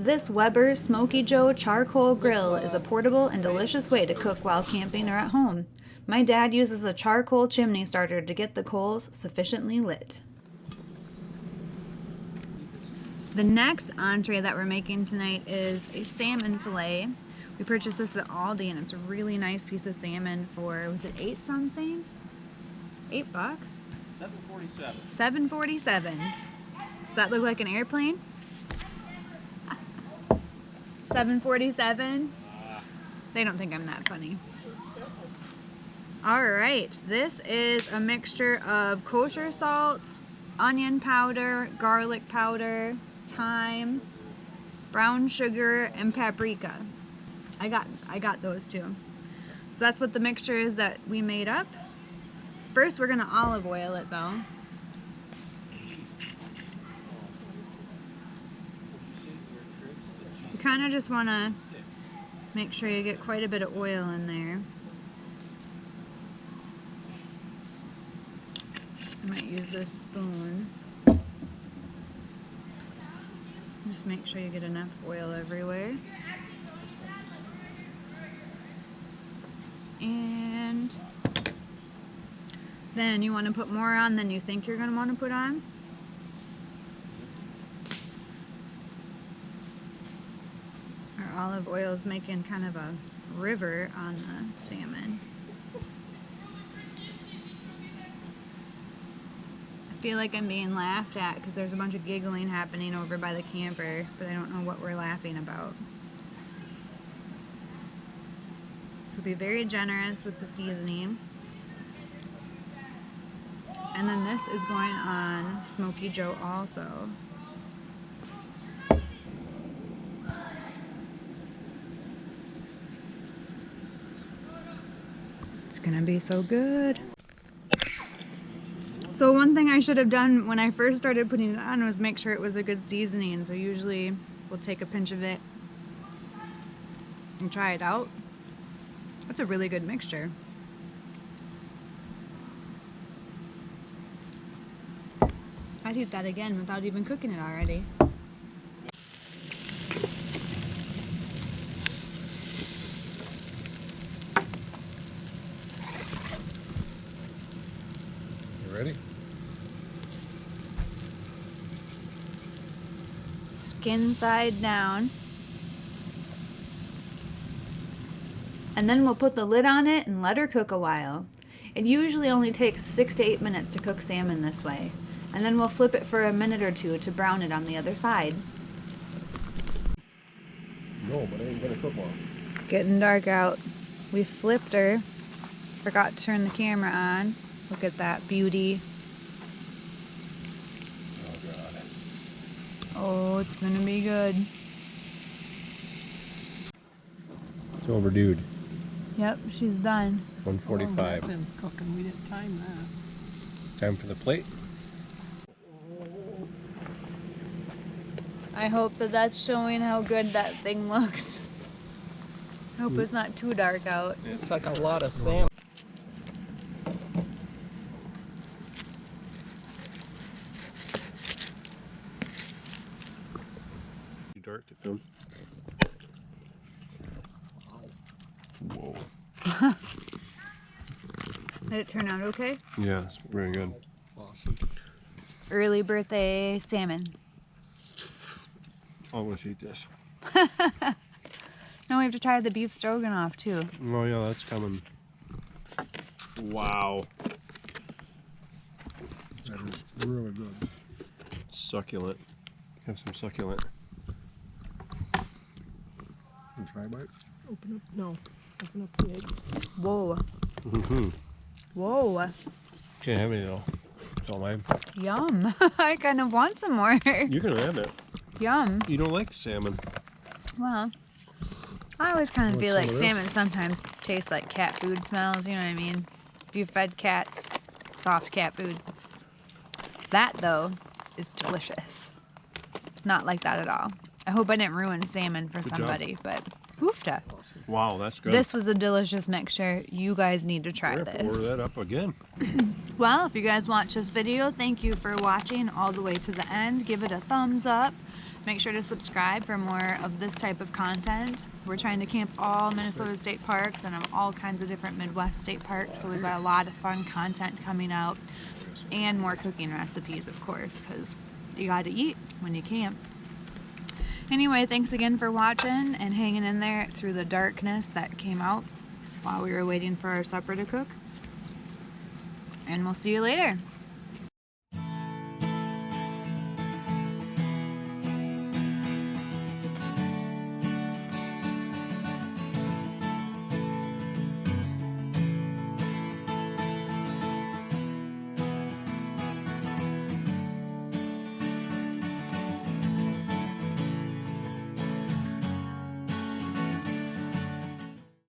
This Weber Smokey Joe charcoal grill is a portable and delicious way to cook while camping or at home. My dad uses a charcoal chimney starter to get the coals sufficiently lit. The next entree that we're making tonight is a salmon fillet. We purchased this at Aldi and it's a really nice piece of salmon for, was it 8 something? $8? $7.47. $7.47. Does that look like an airplane? $7.47? They don't think I'm that funny. Alright, this is a mixture of kosher salt, onion powder, garlic powder, thyme, brown sugar, and paprika. I got those too. So that's what the mixture is that we made up. First we're gonna olive oil it though. You kind of just want to make sure you get quite a bit of oil in there. I might use this spoon. Just make sure you get enough oil everywhere. And then you want to put more on than you think you're going to want to put on. Our olive oil is making kind of a river on the salmon. I feel like I'm being laughed at because there's a bunch of giggling happening over by the camper, but I don't know what we're laughing about. So be very generous with the seasoning. And then this is going on Smokey Joe also. It's gonna be so good. So one thing I should have done when I first started putting it on was make sure it was a good seasoning. So usually we'll take a pinch of it and try it out. It's a really good mixture. I'd eat that again without even cooking it already. You ready? Skin side down. And then we'll put the lid on it and let her cook a while. It usually only takes 6 to 8 minutes to cook salmon this way. And then we'll flip it for a minute or two to brown it on the other side. No, but I ain't gonna cook long. Getting dark out. We flipped her. Forgot to turn the camera on. Look at that beauty. Oh god. Oh, it's gonna be good. It's overdue. Yep, she's done. 1:45. Been cooking. We didn't time that. Time for the plate. I hope that that's showing how good that thing looks. I hope it's not too dark out. It's like a lot of salmon. Too dark to film. Whoa. Did it turn out okay? Yeah, it's very good. Awesome. Early birthday salmon. I want to eat this. Now we have to try the beef stroganoff too. Oh yeah, that's coming. Wow. That is really good. Succulent. Have some succulent. And try bite. Open up. No. Open up the eggs. Whoa. Mm-hmm. Whoa. Can't have any though. It's all mine. Yum. I kind of want some more. You can have it. Yum. You don't like salmon. Well, I always kind of Want feel some like of this? salmon sometimes tastes like cat food smells, you know what I mean? If you fed cats soft cat food. That, though, is delicious. It's not like that at all. I hope I didn't ruin salmon for Good job. somebody, but woofta. Wow, that's good. This was a delicious mixture. You guys need to try We're gonna have to order this. that up again. Well, if you guys watch this video, thank you for watching all the way to the end. Give it a thumbs up. Make sure to subscribe for more of this type of content. We're trying to camp all Minnesota state parks and all kinds of different Midwest state parks, so we've got a lot of fun content coming out and more cooking recipes, of course, because you got to eat when you camp. Anyway, thanks again for watching and hanging in there through the darkness that came out while we were waiting for our supper to cook. And we'll see you later.